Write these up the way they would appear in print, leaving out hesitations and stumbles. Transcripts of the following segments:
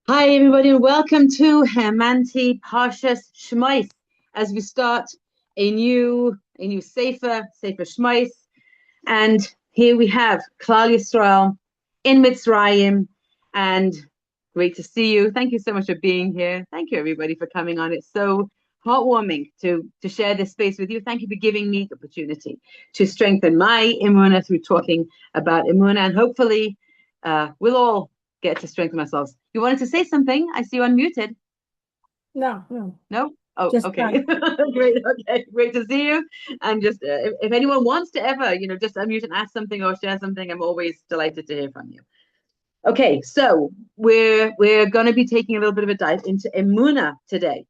Hi, everybody, and welcome to Hemanti Parshas Shmos as we start a new Sefer Shmos. And here we have Klal Yisrael in Mitzrayim, and great to see you. Thank you so much for being here. Thank you, everybody, for coming on. It's so heartwarming to share this space with you. Thank you for giving me the opportunity to strengthen my Emunah through talking about Emunah, and hopefully we'll all get to strengthen ourselves. You wanted to say something? I see you unmuted. No. No? Oh, Just okay. Great. Okay. Great to see you. And just if anyone wants to ever, just unmute and ask something or share something, I'm always delighted to hear from you. Okay, so we're going to be taking a little bit of a dive into Emunah today.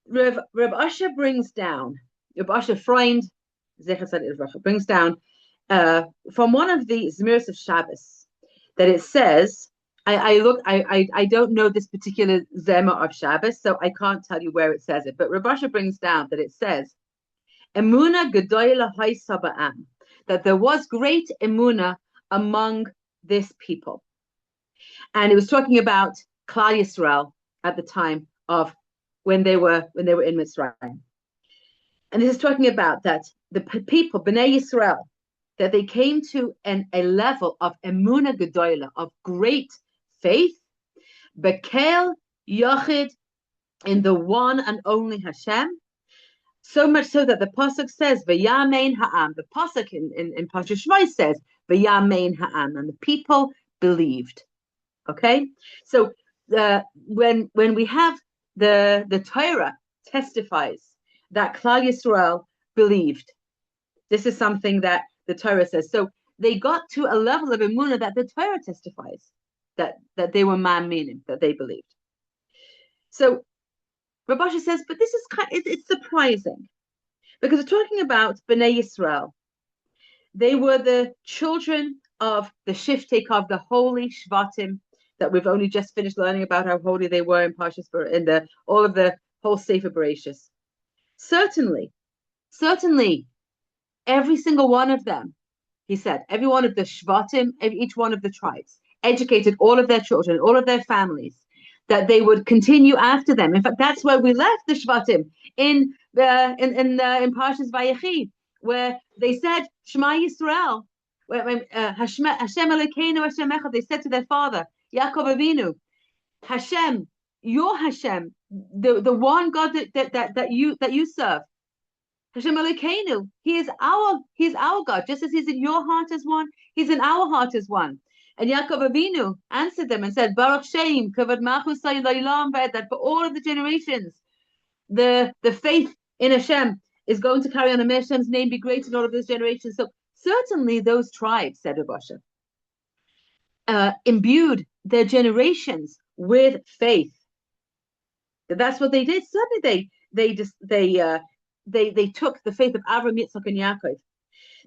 Reb Asher brings down, Reb Asher Freund, brings down from one of the Zmiros of Shabbos that it says, I don't know this particular Zema of Shabbos, so I can't tell you where it says it, but Reb Asher brings down that it says, Emunah Gedoyla Hay Saba'am, that there was great Emunah among this people. And it was talking about Klal Yisrael at the time of when they were in Mitzrayim. And this is talking about that the people, Bnei Yisrael, that they came to a level of Emunah Gedoyla, of great faith, Bekel Yochid, in the one and only Hashem, so much so that the pasuk says, "V'yamein ha'am." The pasuk in Parshas Shmos says, "V'yamein ha'am," and the people believed. Okay, so when we have the Torah testifies that Klal Yisrael believed, this is something that the Torah says. So they got to a level of Emunah that the Torah testifies that they were meaning that they believed. So Reb Asher says, but this is it's surprising because we're talking about Bnei Yisrael. They were the children of the Shiftei of the holy Shvatim that we've only just finished learning about how holy they were in Parshas all of the whole Sefer Bereshis. Certainly, every single one of them, he said, every one of the Shvatim, each one of the tribes, educated all of their children, all of their families, that they would continue after them. In fact, that's where we left the Shvatim in Parshas Vayechi, where they said Shema Yisrael, Hashem Elokeinu Hashem Echad. They said to their father Yaakov Avinu, Hashem, your Hashem, the one God that you serve, Hashem Elokeinu, He is our God, just as He's in your heart as one, He's in our heart as one. And Yaakov Avinu answered them and said, Baruch Shem, Kavod Malchus Sa'ilam, that for all of the generations, the faith in Hashem is going to carry on, and Hashem's name be great in all of those generations. So certainly those tribes, said Reb Asher, imbued their generations with faith. That's what they did. Certainly they took the faith of Avraham, Yitzchak, and Yaakov.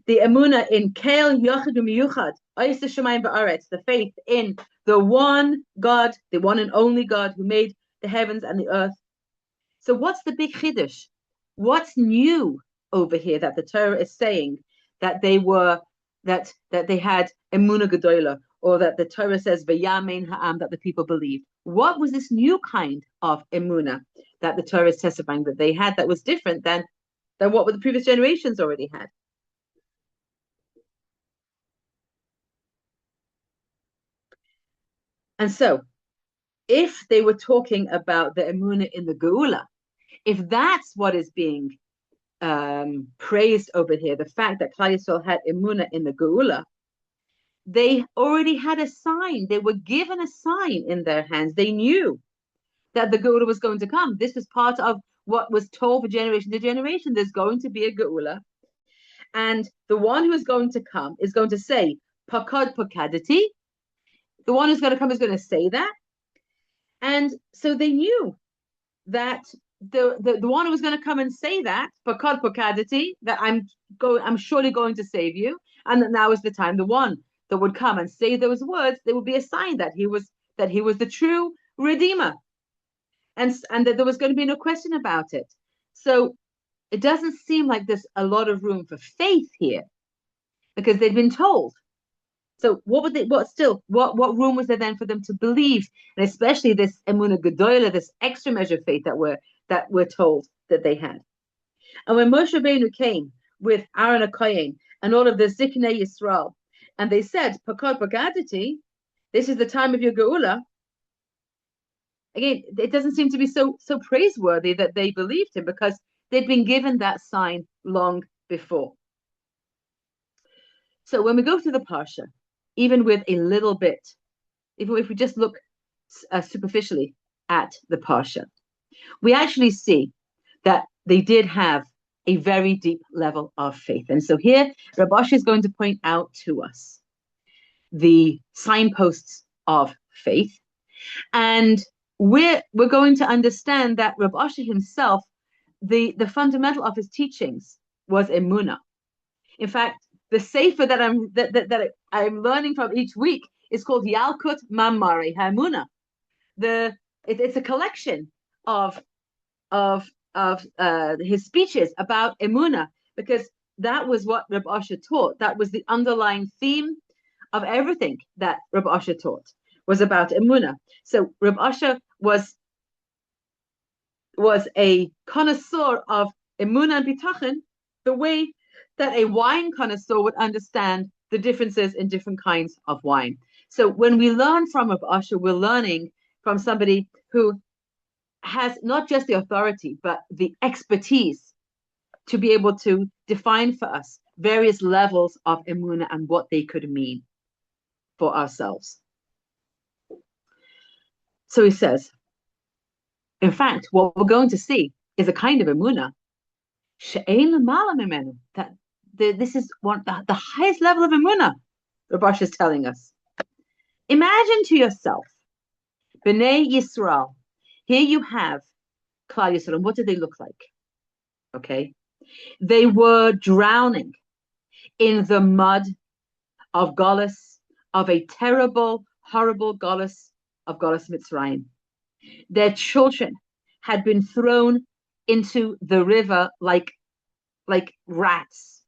The Emunah in Kel Yochid Umiyuchad, Oysa Shemayim Ba'aretz, the faith in the one God, the one and only God who made the heavens and the earth. So what's the big chiddush? What's new over here that the Torah is saying that they had Emunah Gedoyla, or that the Torah says V'yamein ha'am, that the people believed? What was this new kind of Emunah that the Torah is testifying that they had that was different than what the previous generations already had? And so, if they were talking about the Emunah in the Geula, if that's what is being praised over here, the fact that Klal Yisrael had Emunah in the Geula, they already had a sign. They were given a sign in their hands. They knew that the Geula was going to come. This was part of what was told for generation to generation. There's going to be a Geula. And the one who is going to come is going to say, Pakad Pakadati. The one who's going to come is going to say that. And so they knew that the one who was going to come and say that, Pakad Pakadati, that I'm surely going to save you, and that now is the time. The one that would come and say those words, there would be a sign that he was the true Redeemer, and that there was going to be no question about it. So it doesn't seem like there's a lot of room for faith here, because they've been told. So what would they? What still? What room was there then for them to believe, and especially this Emunah Gedola, this extra measure of faith that we're told that they had. And when Moshe Rabbeinu came with Aaron HaKohen and all of the Ziknei Yisrael, and they said, Pakod Pagadati, this is the time of your Geula. Again, it doesn't seem to be so praiseworthy that they believed him because they'd been given that sign long before. So when we go through the Parsha, even with a little bit, even if we just look superficially at the Parsha, we actually see that they did have a very deep level of faith. And so here, Rabash is going to point out to us the signposts of faith. And we're going to understand that Rabash himself, the fundamental of his teachings was Emunah. In fact, the sefer that I'm learning from each week is called Yalkut Mamari HaEmunah. It's a collection of his speeches about Emunah, because that was what Reb Asher taught. That was the underlying theme of everything that Reb Asher taught, was about Emunah. So Reb Asher was a connoisseur of Emunah and Bitachon, the way that a wine connoisseur would understand the differences in different kinds of wine. So when we learn from Reb Asher, we're learning from somebody who has not just the authority, but the expertise to be able to define for us various levels of Emunah and what they could mean for ourselves. So he says, in fact, what we're going to see is a kind of Emunah that this is the highest level of Emunah, Rabash is telling us. Imagine to yourself, B'nai Yisrael, here you have Klal Yisrael. What did they look like? Okay. They were drowning in the mud of Golus, of a terrible, horrible Golus, of Golus Mitzrayim. Their children had been thrown into the river like rats.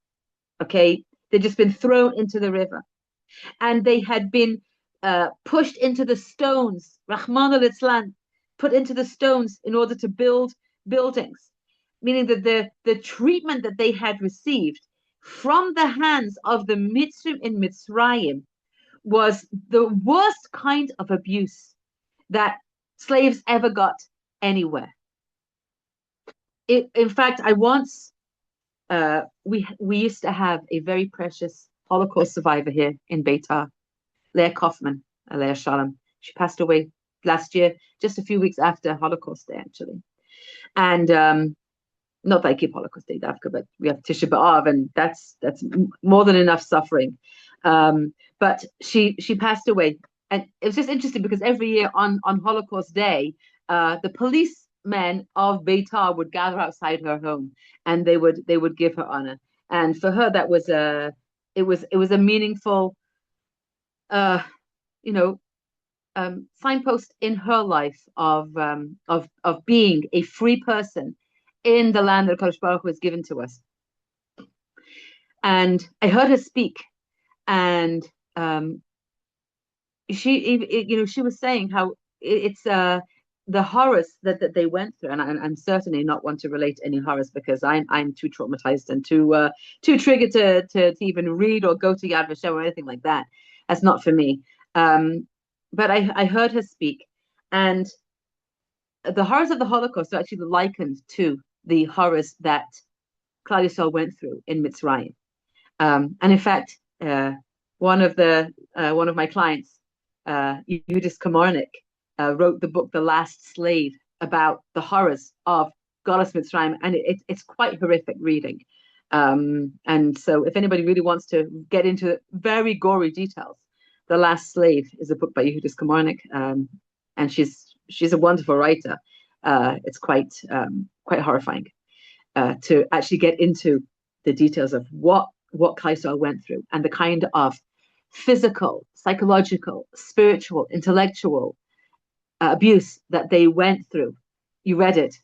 Okay. They'd just been thrown into the river. And they had been pushed into the stones, Rahman al-Islam, put into the stones in order to build buildings, meaning that the treatment that they had received from the hands of the Mitzrim in Mitzrayim was the worst kind of abuse that slaves ever got anywhere. In fact, I once we used to have a very precious Holocaust survivor here in Beitar, Leah Kaufman, Leah Shalom. She passed away last year, just a few weeks after Holocaust Day, actually. And not that I keep Holocaust Day, Dafka, but we have Tisha B'Av, and that's more than enough suffering. But she passed away, and it was just interesting because every year on Holocaust Day, the policemen of Beitar would gather outside her home, and they would give her honor. And for her, that was a meaningful, signpost in her life of being a free person in the land that Kadosh Baruch Hu has given to us. And I heard her speak, and she was saying how it's the horrors that they went through, and I'm certainly not one to relate any horrors because I'm too traumatized and too triggered to even read or go to Yad Vashem or anything like that. That's not for me. But I heard her speak, and the horrors of the Holocaust are actually likened to the horrors that Klal Yisrael went through in Mitzrayim. And in fact, one of my clients, Yudis Komornik, wrote the book The Last Slave about the horrors of Golus Mitzrayim, and it's quite horrific reading. And so if anybody really wants to get into very gory details, The Last Slave is a book by Yehudis Komornik, and she's a wonderful writer. It's quite horrifying to actually get into the details of what Klal Yisrael went through and the kind of physical, psychological, spiritual, intellectual abuse that they went through. You read it.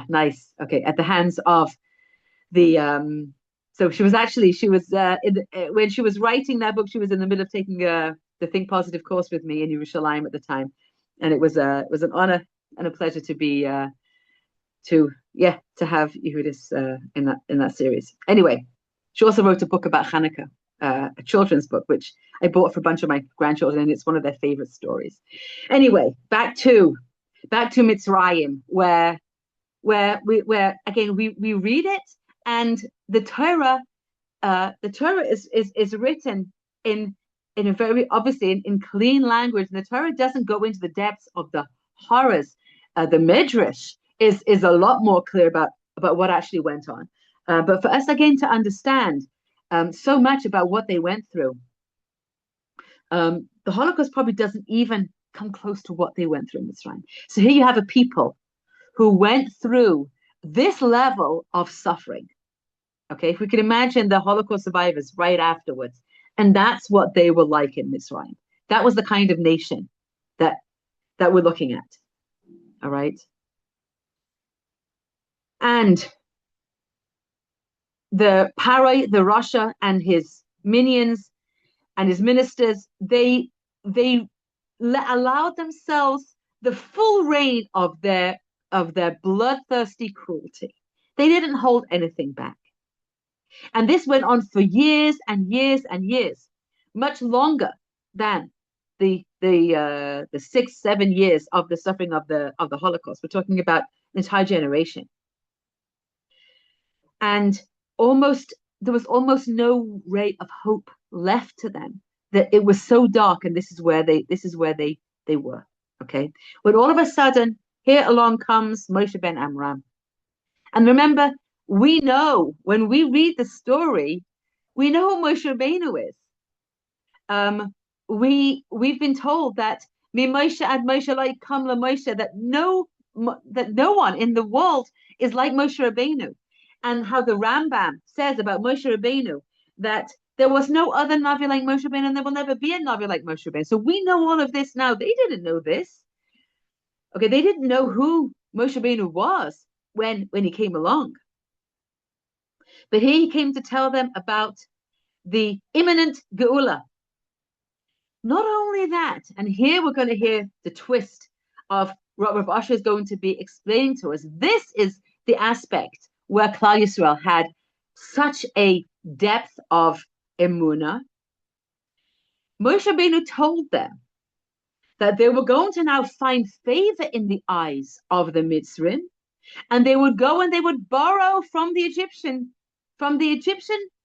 Nice. Okay. At the hands of the So when she was writing that book, she was in the middle of taking the Think Positive course with me in Yerushalayim at the time, and it was an honor and a pleasure to be to have Yehudis in that series. Anyway, she also wrote a book about Hanukkah, a children's book, which I bought for a bunch of my grandchildren, and it's one of their favorite stories. Anyway, back to Mitzrayim, where again we read it, and the Torah is written in a very obviously in clean language, and the Torah doesn't go into the depths of the horrors. The Midrash is a lot more clear about what actually went on. But for us again to understand so much about what they went through, the Holocaust probably doesn't even come close to what they went through in Mitzrayim. So here you have a people who went through this level of suffering. Okay, if we could imagine the Holocaust survivors right afterwards, and that's what they were like in Mitzrayim. That was the kind of nation that we're looking at. All right. And the Parai, the Russia, and his minions and his ministers, they allowed themselves the full reign of their bloodthirsty cruelty. They didn't hold anything back. And this went on for years and years and years, much longer than the 6-7 years of the suffering of the Holocaust. We're talking about an entire generation. And there was almost no ray of hope left to them. That it was so dark, and this is where they were. Okay, when all of a sudden here along comes Moshe ben Amram, and remember, we know when we read the story, we know who Moshe Rabbeinu is. We've been told that Mi Moshe ad Moshe like come la Moshe, that no one in the world is like Moshe Rabbeinu, and how the Rambam says about Moshe Rabbeinu that there was no other Navi like Moshe Rabbeinu, and there will never be a Navi like Moshe Rabbeinu. So we know all of this now. They didn't know this. Okay, they didn't know who Moshe Rabbeinu was when he came along. But here he came to tell them about the imminent Geula. Not only that, and here we're going to hear the twist of what Rav Asher is going to be explaining to us. This is the aspect where Klal Yisrael had such a depth of Emunah. Moshe Rabbeinu told them that they were going to now find favor in the eyes of the Mitzrim, and they would go and they would borrow from the Egyptian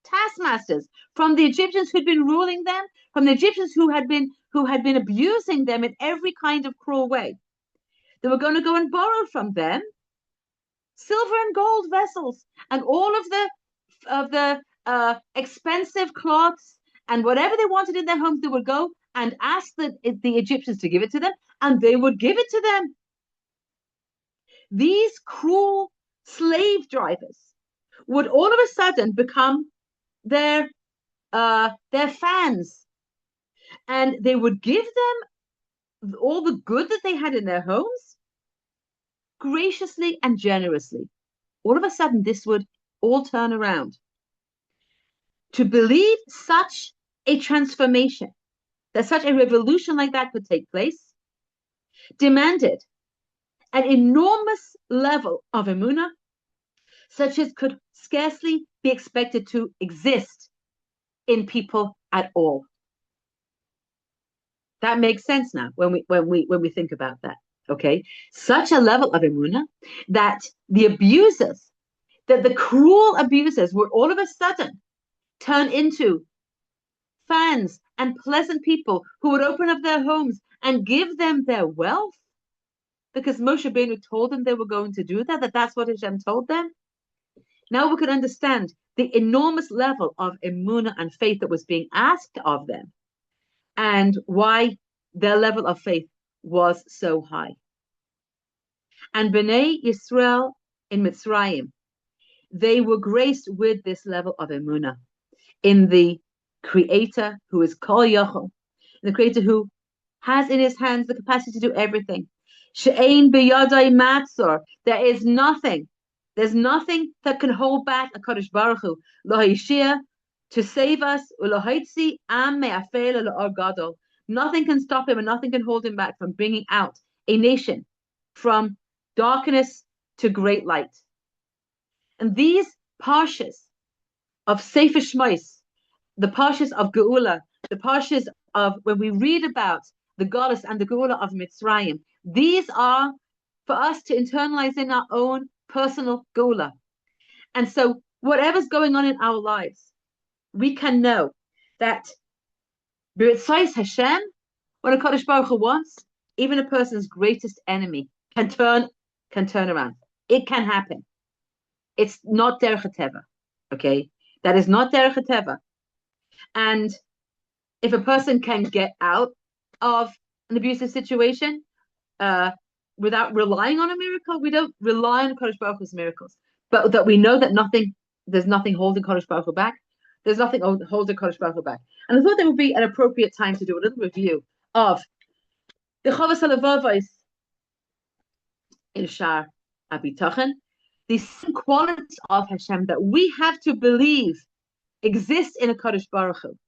taskmasters, from the Egyptians who'd been ruling them, from the Egyptians who had been abusing them in every kind of cruel way. They were going to go and borrow from them silver and gold vessels and all of the expensive cloths and whatever they wanted in their homes. They would go and ask the Egyptians to give it to them, and they would give it to them. These cruel slave drivers would all of a sudden become their fans, and they would give them all the good that they had in their homes graciously and generously. All of a sudden, this would all turn around. To believe such a transformation, that such a revolution like that could take place, demanded an enormous level of Emunah, such as could scarcely be expected to exist in people at all. That makes sense now when we think about that. Okay, such a level of Emunah that the cruel abusers would all of a sudden turn into fans and pleasant people who would open up their homes and give them their wealth because Moshe Rabbeinu told them they were going to do that, that's what Hashem told them. Now we can understand the enormous level of Emunah and faith that was being asked of them and why their level of faith was so high. And Bnei Yisrael in Mitzrayim, they were graced with this level of Emunah in the Creator who is Kol Yochel, the Creator who has in his hands the capacity to do everything. She'ein biyadai matzor, there is nothing There's nothing that can hold back a Kadosh Baruch Hu to save us. Nothing can stop him and nothing can hold him back from bringing out a nation from darkness to great light. And these parshas of Sefer Shmos, the parshas of Geula, the parshas of when we read about the goddess and the Geula of Mitzrayim, these are for us to internalize in our own personal Geula. And so whatever's going on in our lives, we can know that B'ritzais Hashem, when a Kadosh Baruch Hu wants, even a person's greatest enemy can turn around. It can happen. It's not derech hateva, okay? That is not derech hateva. And if a person can get out of an abusive situation without relying on a miracle, we don't rely on Kadosh Baruch Hu's miracles, but that we know that there's nothing holding Kadosh Baruch Hu back. There's nothing holding Kadosh Baruch Hu back. And I thought there would be an appropriate time to do a little review of the Chavos HaLevavos in Shar HaBitachon, these qualities of Hashem that we have to believe exist in a Kadosh Baruch Hu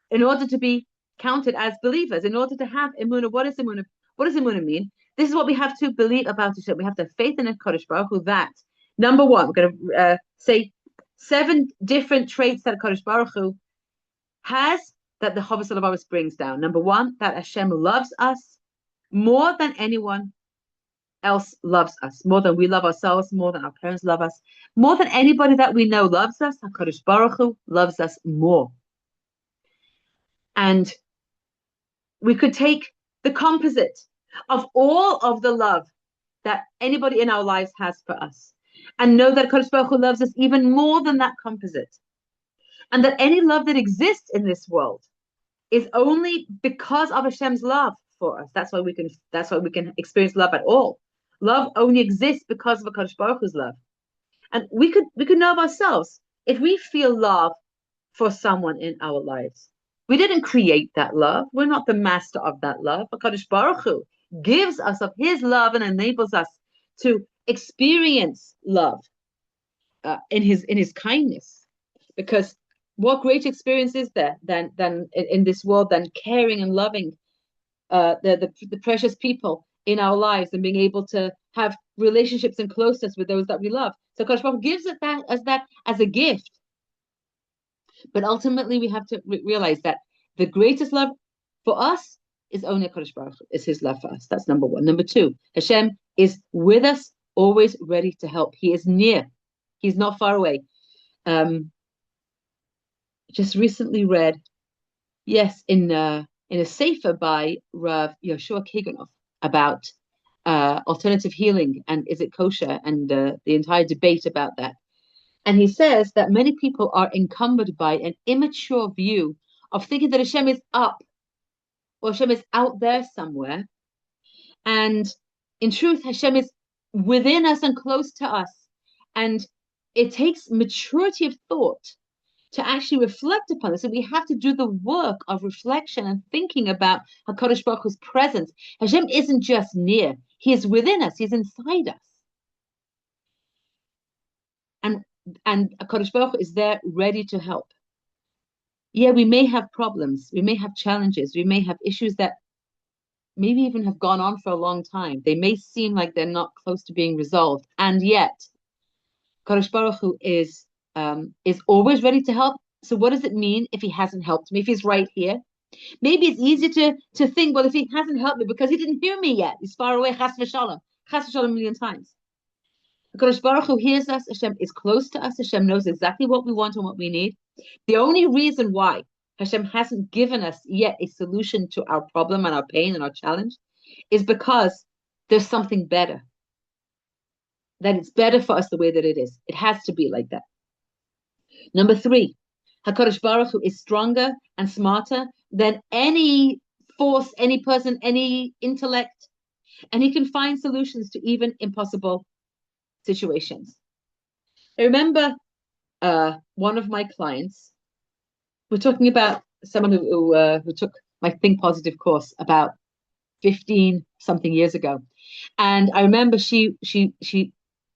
in order to be counted as believers, in order to have Emunah. What is Emunah? What does Emunah mean? This is what we have to believe about Hashem. We have to have faith in a Kadosh Baruch Hu that, number one, we're going to say 7 different traits that Kadosh Baruch Hu has that the Chavos HaLevavos brings down. Number one, that Hashem loves us more than anyone else loves us, more than we love ourselves, more than our parents love us, more than anybody that we know loves us. HaKadosh Baruch Hu loves us more. And we could take the composite of all of the love that anybody in our lives has for us and know that HaKadosh Baruch Hu loves us even more than that composite. And that any love that exists in this world is only because of Hashem's love for us. That's why we can experience love at all. Love only exists because of HaKadosh Baruch Hu's love. And we could know of ourselves. If we feel love for someone in our lives, we didn't create that love. We're not the master of that love. HaKadosh Baruch Hu gives us of His love and enables us to experience love in His kindness. Because what great experience is there than in this world than caring and loving the precious people in our lives and being able to have relationships and closeness with those that we love. So Kadosh Baruch Hu gives it as a gift. But ultimately, we have to realize that the greatest love for us is only Kadosh Baruch Hu, is His love for us. That's number one. Number two, Hashem is with us, always ready to help. He is near. He's not far away. Just recently read, yes, in a sefer by Rav Yoshua Kaganov about alternative healing and is it kosher and the entire debate about that. And he says that many people are encumbered by an immature view of thinking that Hashem is up or Hashem is out there somewhere. And in truth, Hashem is within us and close to us. And it takes maturity of thought to actually reflect upon this. And we have to do the work of reflection and thinking about HaKadosh Baruch Hu's presence. Hashem isn't just near. He is within us. He's inside us. And HaKadosh Baruch Hu is there ready to help. Yeah, we may have problems. We may have challenges. We may have issues that maybe even have gone on for a long time. They may seem like they're not close to being resolved. And yet, HaKadosh Baruch Hu is always ready to help. So what does it mean if He hasn't helped me, if He's right here? Maybe it's easy to think, well, if He hasn't helped me because He didn't hear me yet, He's far away, chas v'shalom a million times. HaKadosh Baruch Hu hears us, Hashem is close to us, Hashem knows exactly what we want and what we need. The only reason why Hashem hasn't given us yet a solution to our problem and our pain and our challenge is because there's something better. That it's better for us the way that it is. It has to be like that. Number 3, HaKadosh Baruch Hu is stronger and smarter than any force, any person, any intellect, and He can find solutions to even impossible situations. I remember one of my clients, we're talking about someone who took my Think Positive course about 15 something years ago, and I remember she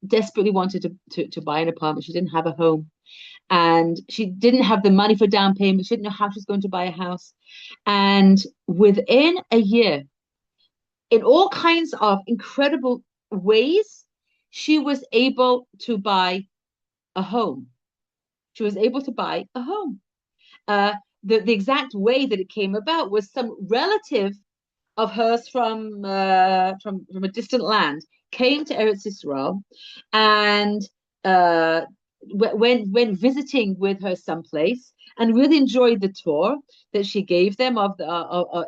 desperately wanted to buy an apartment. She didn't have a home, and she didn't have the money for down payment. She didn't know how she was going to buy a house. And within a year, in all kinds of incredible ways, she was able to buy a home. She was able to buy a home. Uh, the exact way that it came about was some relative of hers from a distant land came to Eretz Yisrael, and uh, went visiting with her someplace, and really enjoyed the tour that she gave them of the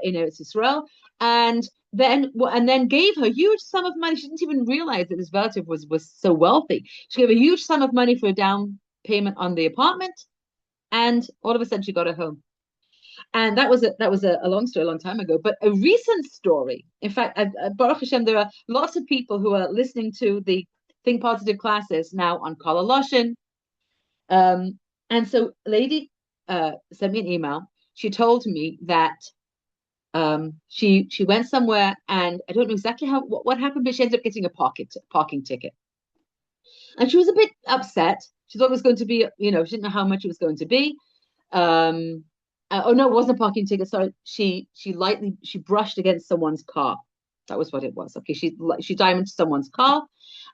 in Eretz Yisrael, and then gave her a huge sum of money. She didn't even realize that this relative was so wealthy. She gave a huge sum of money for a down payment on the apartment, and all of a sudden she got a home. And that was a long story, a long time ago. But a recent story, in fact, Baruch Hashem, there are lots of people who are listening to the Think Positive classes now on Kala Loshin. And so a lady sent me an email. She told me that she went somewhere, and I don't know exactly what happened, but she ended up getting a parking ticket. And she was a bit upset. She thought it was going to be, she didn't know how much it was going to be. Um, oh no, it wasn't a parking ticket. Sorry, she brushed against someone's car. That was what it was. Okay, she damaged someone's car,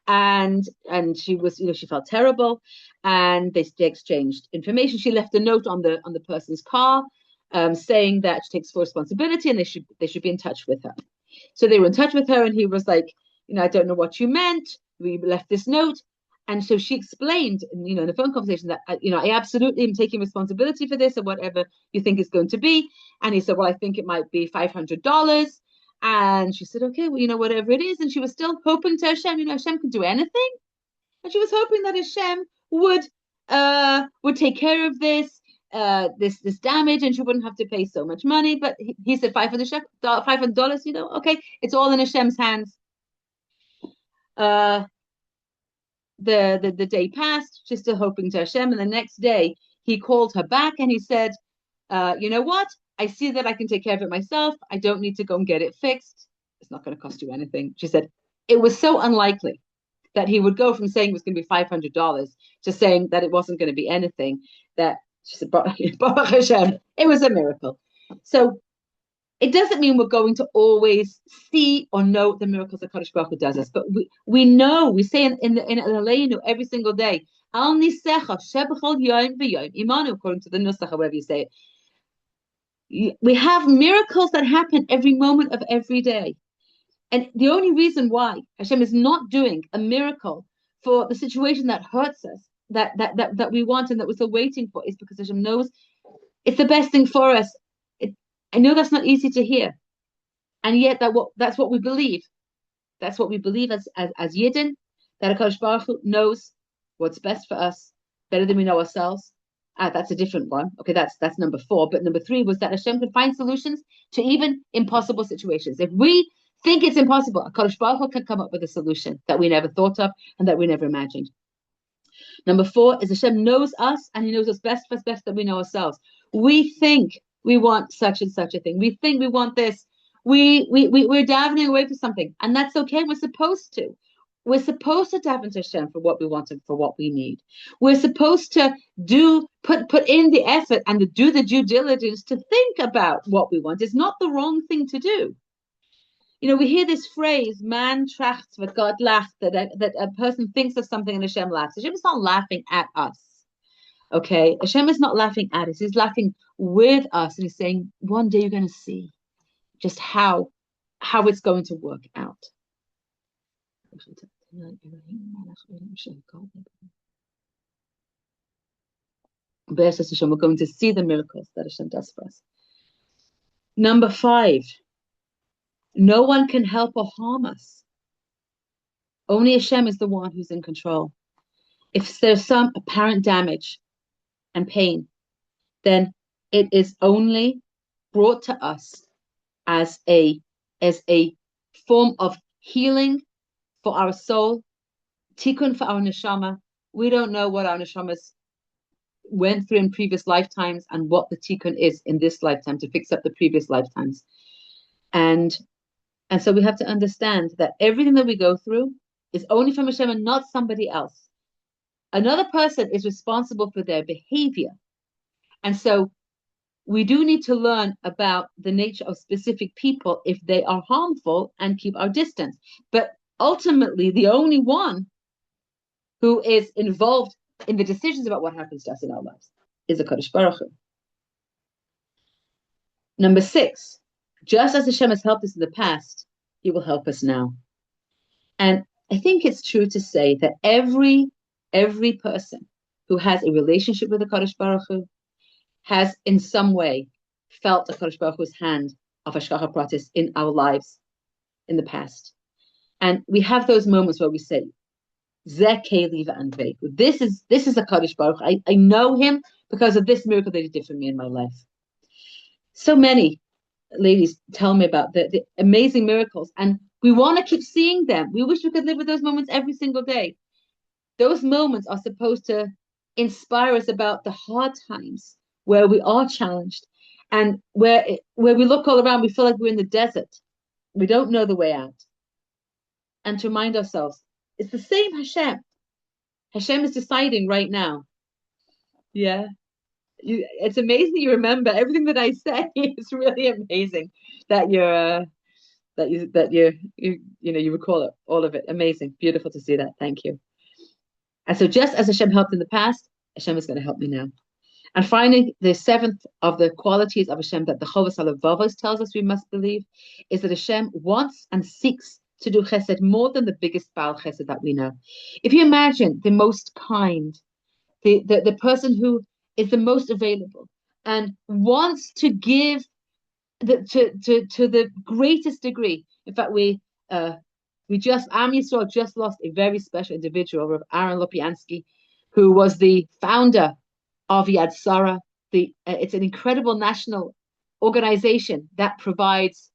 and she was, she felt terrible, and they exchanged information. She left a note on the person's car, saying that she takes full responsibility, and they should be in touch with her. So they were in touch with her, and he was like, I don't know what you meant. We left this note. And so she explained, in the phone conversation that, I absolutely am taking responsibility for this, or whatever you think it's going to be. And he said, well, I think it might be $500. And she said, okay, well, whatever it is. And she was still hoping to Hashem, Hashem can do anything. And she was hoping that Hashem would take care of this damage, and she wouldn't have to pay so much money. But he said $500, okay, it's all in Hashem's hands. The day passed. She's still hoping to Hashem, and the next day he called her back and he said, you know what? I see that I can take care of it myself. I don't need to go and get it fixed. It's not going to cost you anything. She said it was so unlikely that he would go from saying it was going to be $500 to saying that it wasn't going to be anything. That she said, Baruch Hashem, it was a miracle. So it doesn't mean we're going to always see or know the miracles that Kadosh Baruch Hu does us, but we know, we say in Aleinu every single day, Al Nisecha Shebechol Yom V'Yom Imanu, according to the Nusach, however you say it. We have miracles that happen every moment of every day. And the only reason why Hashem is not doing a miracle for the situation that hurts us, that we want and that we're still waiting for, is because Hashem knows it's the best thing for us. I know that's not easy to hear, and yet that's what we believe. That's what we believe as Yidden, that HaKadosh Baruch Hu knows what's best for us better than we know ourselves. That's a different one. Okay, that's number 4. But number 3 was that Hashem can find solutions to even impossible situations. If we think it's impossible, HaKadosh Baruch Hu can come up with a solution that we never thought of and that we never imagined. Number 4 is Hashem knows us, and He knows us best that we know ourselves. We think we want such and such a thing. We think we want this. We're davening away for something, and that's okay. We're supposed to. We're supposed to daven to Hashem for what we want and for what we need. We're supposed to put in the effort and do the due diligence to think about what we want. It's not the wrong thing to do. We hear this phrase, man trachts what God lacht, that a person thinks of something and Hashem laughs. Hashem is not laughing at us. Okay, Hashem is not laughing at us. He's laughing with us, and He's saying, one day you're going to see just how it's going to work out. We're going to see the miracles that Hashem does for us. Number 5, no one can help or harm us. Only Hashem is the one who's in control. If there's some apparent damage and pain, then it is only brought to us as a form of healing for our soul, tikkun for our neshama. We don't know what our neshamas went through in previous lifetimes and what the tikkun is in this lifetime to fix up the previous lifetimes. And so we have to understand that everything that we go through is only from Hashem and not somebody else. Another person is responsible for their behavior. And so we do need to learn about the nature of specific people if they are harmful and keep our distance. But ultimately, the only one who is involved in the decisions about what happens to us in our lives is the Kadosh Baruch Hu. Number 6, just as Hashem has helped us in the past, He will help us now. And I think it's true to say that every person who has a relationship with the Kadosh Baruch Hu has in some way felt the Kadosh Baruch Hu's hand of Hashgacha Pratis in our lives in the past. And we have those moments where we say, Zeh Keli v'anvei. This is the Kadosh Baruch. I know him because of this miracle that he did for me in my life. So many ladies tell me about the amazing miracles, and we want to keep seeing them. We wish we could live with those moments every single day. Those moments are supposed to inspire us about the hard times where we are challenged and where we look all around, we feel like we're in the desert. We don't know the way out. And to remind ourselves, it's the same Hashem. Hashem is deciding right now. Yeah. It's amazing you remember everything that I say. It's really amazing that you recall it, all of it. Amazing. Beautiful to see that. Thank you. And so just as Hashem helped in the past, Hashem is going to help me now. And finally, the 7th of the qualities of Hashem that the Chovos HaLevavos tells us we must believe is that Hashem wants and seeks to do chesed more than the biggest Baal chesed that we know. If you imagine the most kind, the person who is the most available and wants to give to the greatest degree. In fact, Am Yisrael just lost a very special individual, Rav Aaron Lopiansky, who was the founder of Yad Sarah. It's an incredible national organization that provides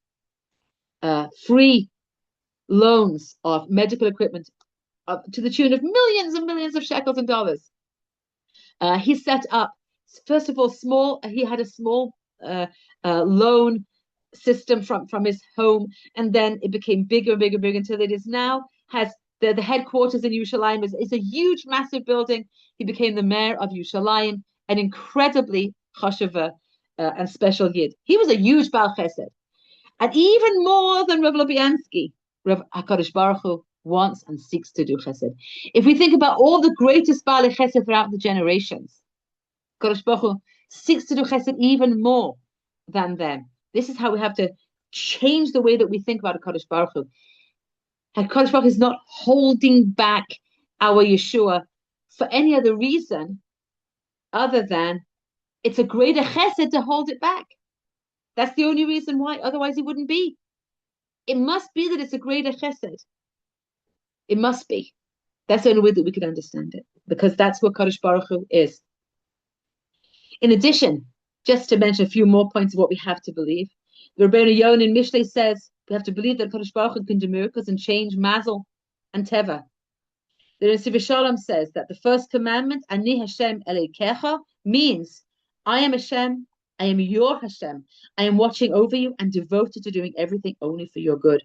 free loans of medical equipment to the tune of millions and millions of shekels and dollars. He set up, first of all, he had a small loan system from his home, and then it became bigger and bigger and bigger until it is now has the headquarters in Yerushalayim is a huge, massive building. He became the mayor of Yerushalayim, an incredibly chashuva and special yid. He was a huge Baal Chesed. And even more than Rav Lopiansky, Rav HaKadosh Baruch Hu wants and seeks to do chesed. If we think about all the greatest Baal Chesed throughout the generations, HaKadosh Baruch Hu seeks to do chesed even more than them. This is how we have to change the way that we think about HaKadosh Baruch Hu. HaKadosh Baruch Hu is not holding back our Yeshua for any other reason other than it's a greater chesed to hold it back. That's the only reason why. Otherwise, it wouldn't be. It must be that it's a greater chesed. It must be. That's the only way that we could understand it, because that's what Kadosh Baruch Hu is. In addition, just to mention a few more points of what we have to believe, the Rabbeinu Yonah in Mishlei says we have to believe that Kadosh Baruch Hu can do miracles and change Mazel and Teva. The Nesiv Shalom says that the first commandment, Ani Hashem Elokecha, means I am Hashem, I am your Hashem. I am watching over you and devoted to doing everything only for your good.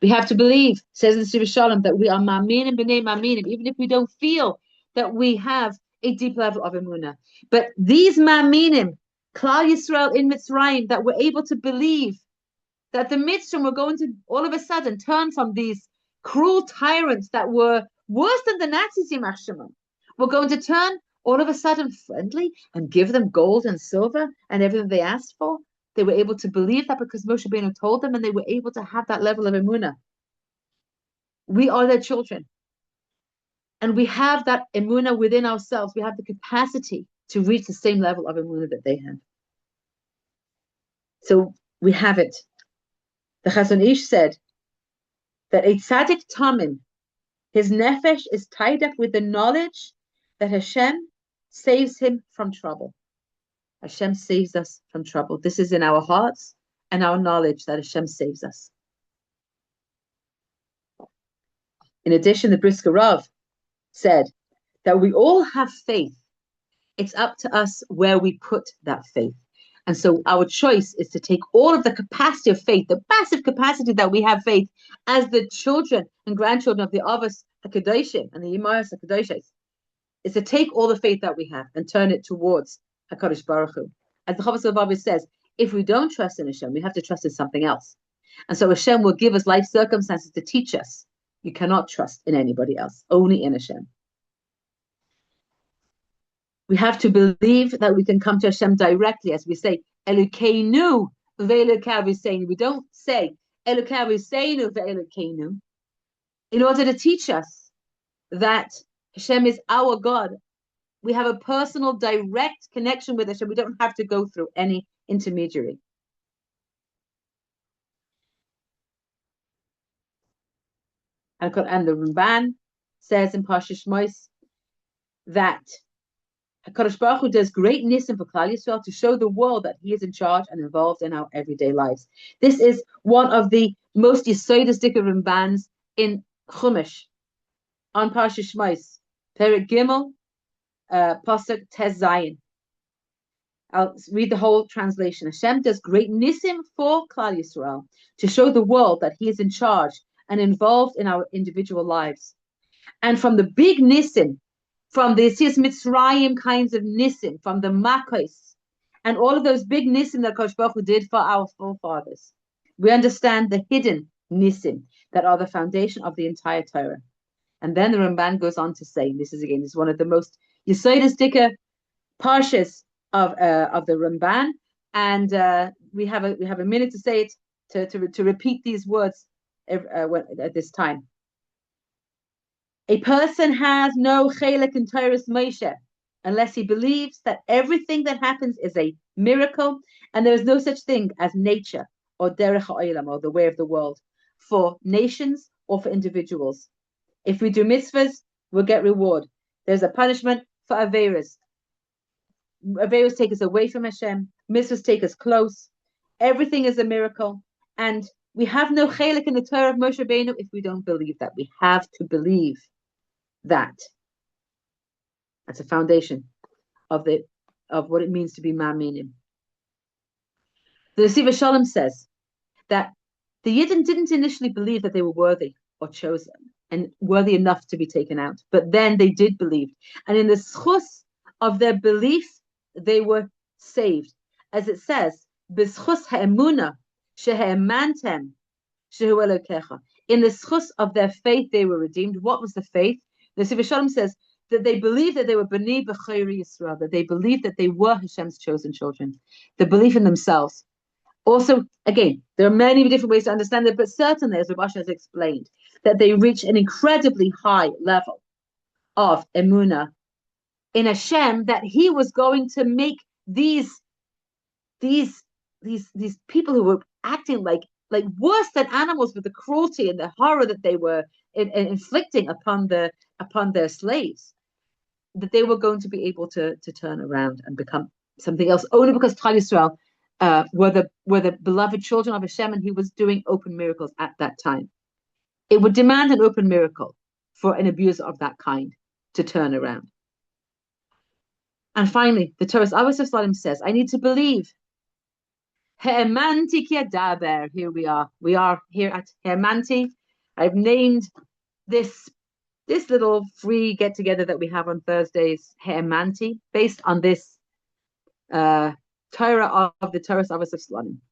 We have to believe, says the Nesiv Shalom, that we are ma'aminim b'nei ma'aminim, even if we don't feel that we have a deep level of Emunah. But these ma'aminim, Klal Yisrael in Mitzrayim, that were able to believe that the Mitzrayim were going to all of a sudden turn from these cruel tyrants that were worse than the Nazis, Yimach Shemam, were going to turn all of a sudden friendly and give them gold and silver and everything they asked for. They were able to believe that because Moshe Rabbeinu told them, and they were able to have that level of Emunah. We are their children. And we have that Emunah within ourselves. We have the capacity to reach the same level of Emunah that they have. So we have it. The Chazon Ish said that a tzaddik tamim, his nefesh is tied up with the knowledge that Hashem saves him from trouble. Hashem saves us from trouble. This is in our hearts and our knowledge that Hashem saves us. In addition, the Brisker Rav said that we all have faith. It's up to us where we put that faith. And so our choice is to take all of the capacity of faith, the massive capacity that we have faith as the children and grandchildren of the Avos HaKadoshim and the Yimayos HaKadoshim, is to take all the faith that we have and turn it towards HaKadosh Baruch Hu. As the Chavos Levavos says, if we don't trust in Hashem, we have to trust in something else. And so Hashem will give us life circumstances to teach us. You cannot trust in anybody else, only in Hashem. We have to believe that we can come to Hashem directly, as we say, Elokeinu ve'Elokai V'seinu. We don't say Elokai V'seinu ve'Elokeinu, in order to teach us that Hashem is our God. We have a personal, direct connection with Hashem. We don't have to go through any intermediary. And the Ramban says in Parshas Shmos that HaKadosh Baruch Hu does great nisim for Klal Yisrael to show the world that He is in charge and involved in our everyday lives. This is one of the most yesodistic Rambans in Chumash on Parshas Shmos, Perek Gimel, Pasuk Tes Zayin. I'll read the whole translation. Hashem does great nisim for Klal Yisrael to show the world that He is in charge and involved in our individual lives. And from the big nisim, from the Yetzias Mitzrayim kinds of nisim, from the Makos, and all of those big nisim that Kosh Baruch Hu did for our forefathers, we understand the hidden nisim that are the foundation of the entire Torah. And then the Ramban goes on to say, this is one of the most yesodistic parshas of the Ramban, and we have a minute to say it, to repeat these words at this time. A person has no chelek in Torah's Moshe unless he believes that everything that happens is a miracle and there is no such thing as nature or derech ha'olam, or the way of the world, for nations or for individuals. If we do mitzvahs, we'll get reward. There's a punishment for averas. Averas take us away from Hashem. Mitzvahs take us close. Everything is a miracle. And we have no chelek in the Torah of Moshe Rabbeinu if we don't believe that. We have to believe that. That's a foundation of what it means to be ma'aminim. The Nesiv Shalom says that the Yidden didn't initially believe that they were worthy or chosen and worthy enough to be taken out, but then they did believe, and in the schus of their belief, they were saved, as it says, "B'schus ha'emunah shehe'emantem shehu Elokecha." In the schus of their faith, they were redeemed. What was the faith? The Nesiv Shalom says that they believed that they were b'nei b'chayri Yisrael, that they believed that they were Hashem's chosen children. The belief in themselves. Also, again, there are many different ways to understand it, but certainly, as Rav Asher has explained, that they reach an incredibly high level of Emunah in Hashem, that He was going to make these people who were acting like worse than animals with the cruelty and the horror that they were inflicting upon their slaves, that they were going to be able to turn around and become something else, only because Klal Yisrael were the beloved children of Hashem, and He was doing open miracles at that time. It would demand an open miracle for an abuser of that kind to turn around. And finally, the Torah's Avos Shalom says, I need to believe. He'emanti ki adaber. Here we are. We are here at He'emanti. I've named this little free get-together that we have on Thursdays, He'emanti, based on this Torah of the Torah's Avos Shalom.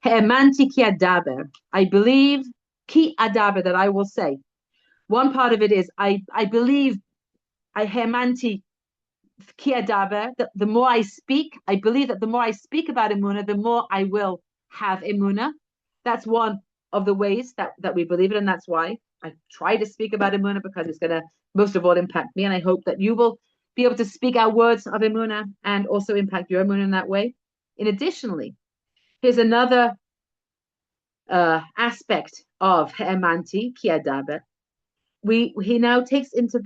He'emanti ki adaber. I believe ki adaber, that I will say. One part of it is I believe, I he'emanti ki adaber, that the more I speak, I believe that the more I speak about Emunah, the more I will have Emunah. That's one of the ways that we believe it, and that's why I try to speak about Emunah, because it's going to most of all impact me, and I hope that you will be able to speak our words of Emunah and also impact your Emunah in that way. And additionally, here's another aspect of He'emanti ki adaber. He now takes into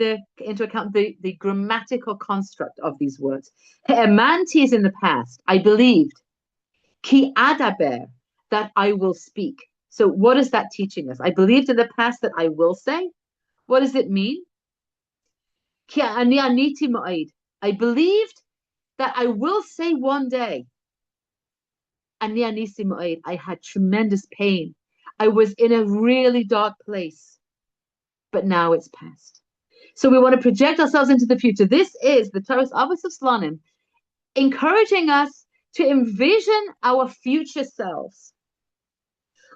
account the grammatical construct of these words. He'emanti is in the past. I believed. Ki adaber, that I will speak. So what is that teaching us? I believed in the past that I will say. What does it mean? Ki ani aniti ma'id. I believed that I will say one day. I had tremendous pain. I was in a really dark place, but now it's past. So we want to project ourselves into the future. This is the Torah's Avos of Slonim, encouraging us to envision our future selves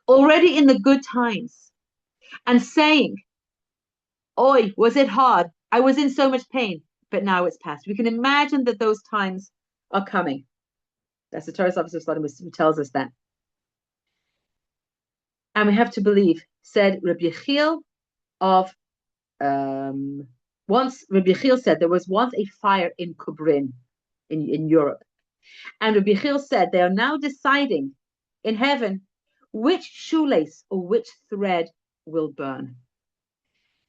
already in the good times and saying, Oi, was it hard? I was in so much pain, but now it's past. We can imagine that those times are coming. That's the Torah's Avos of Slonim who tells us that. And we have to believe, said Rabbi Yechiel of once Rabbi Yechiel said there was once a fire in Kubrin in Europe. And Rabbi Yechiel said they are now deciding in heaven which shoelace or which thread will burn.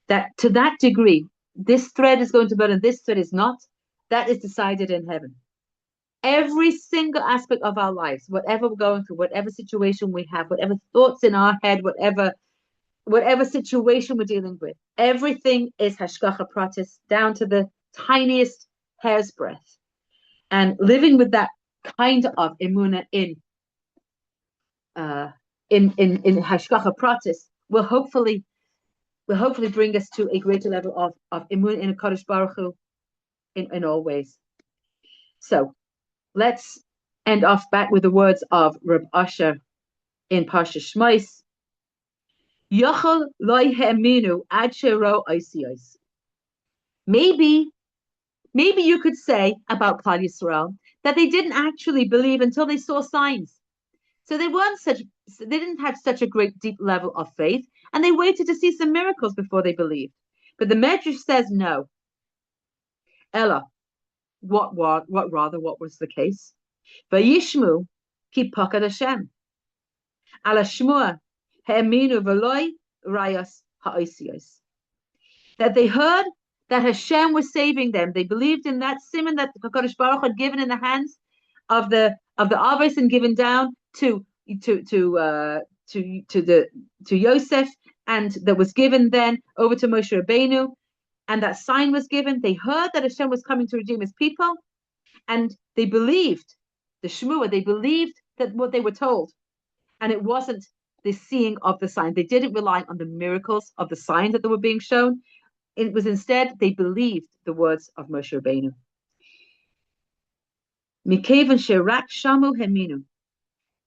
That to that degree, this thread is going to burn and this thread is not, that is decided in heaven. Every single aspect of our lives, whatever we're going through, whatever situation we have, whatever thoughts in our head, whatever situation we're dealing with, everything is hashgacha pratis down to the tiniest hair's breadth. And living with that kind of emunah in hashgacha pratis will hopefully bring us to a greater level of emunah in a Kadosh Baruch Hu in all ways. So let's end off back with the words of Reb Asher in Parshas Shmos. Yochel loy he'eminu ad shero oisiyos. Maybe you could say about Klal Yisrael that they didn't actually believe until they saw signs. So they didn't have such a great deep level of faith, and they waited to see some miracles before they believed. But the Medrash says no. Ella, what was the case? Vayishmu ki pakad Hashem. Ala shmua he'eminu v'loy rayos ha'osiyos. That they heard that Hashem was saving them. They believed in that simon that the Kadosh Baruch had given in the hands of the Avos and given down to Yosef, and that was given then over to Moshe Rabbeinu, and that sign was given. They heard that Hashem was coming to redeem His people, and they believed the Shmuah. They believed that what they were told, and it wasn't the seeing of the sign. They didn't rely on the miracles of the signs that they were being shown. It was instead they believed the words of Moshe Rabbeinu. Mikevan sherak shamu heminu.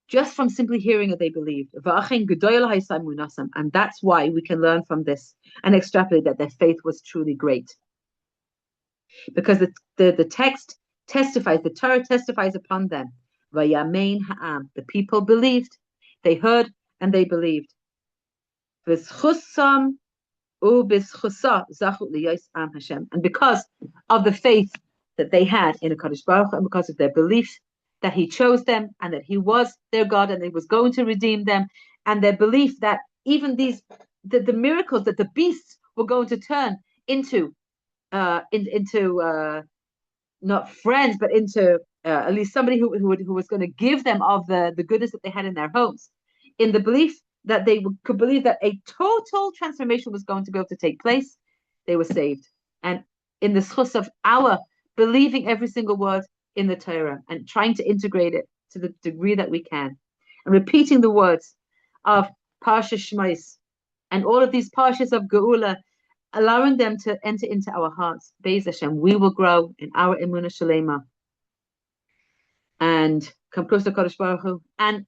Just from simply hearing it, they believed. And that's why we can learn from this and extrapolate that their faith was truly great. Because the text testifies, the Torah testifies upon them. Vayamein ha'am. The people believed. They heard and they believed. And because of the faith that they had in a Kadosh Baruch Hu, and because of their belief that He chose them and that He was their God and He was going to redeem them, and their belief that even the miracles, that the beasts were going to turn into not friends, but into at least somebody who was going to give them of the goodness that they had in their homes, in the belief that they could believe that a total transformation was going to be able to take place, they were saved. And in the schus of our believing every single word in the Torah and trying to integrate it to the degree that we can, and repeating the words of Parshas Shmos and all of these Parshas of Geula, allowing them to enter into our hearts, Be'ez Hashem, we will grow in our Emunah Shalema and come close to Kadosh Baruch Hu, and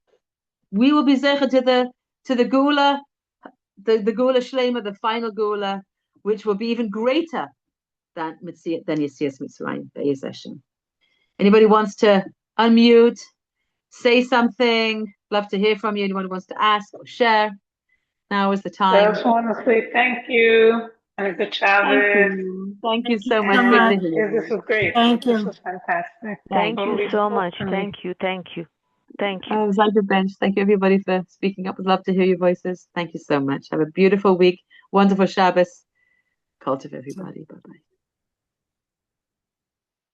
we will be zecher to the Geula, the Geula Shlema, the final Geula, which will be even greater than Yetzias Mitzrayim. Be'ez Hashem. Anybody wants to unmute, say something? Love to hear from you. Anyone who wants to ask or share? Now is the time. I just want to say thank you and a good Shabbos. Thank you so much. This was great. Thank you. This was fantastic. Thank you so much. Thank you. Thank you. Bench. Thank you, everybody, for speaking up. I'd love to hear your voices. Thank you so much. Have a beautiful week. Wonderful Shabbos. Cultivate everybody. Bye-bye.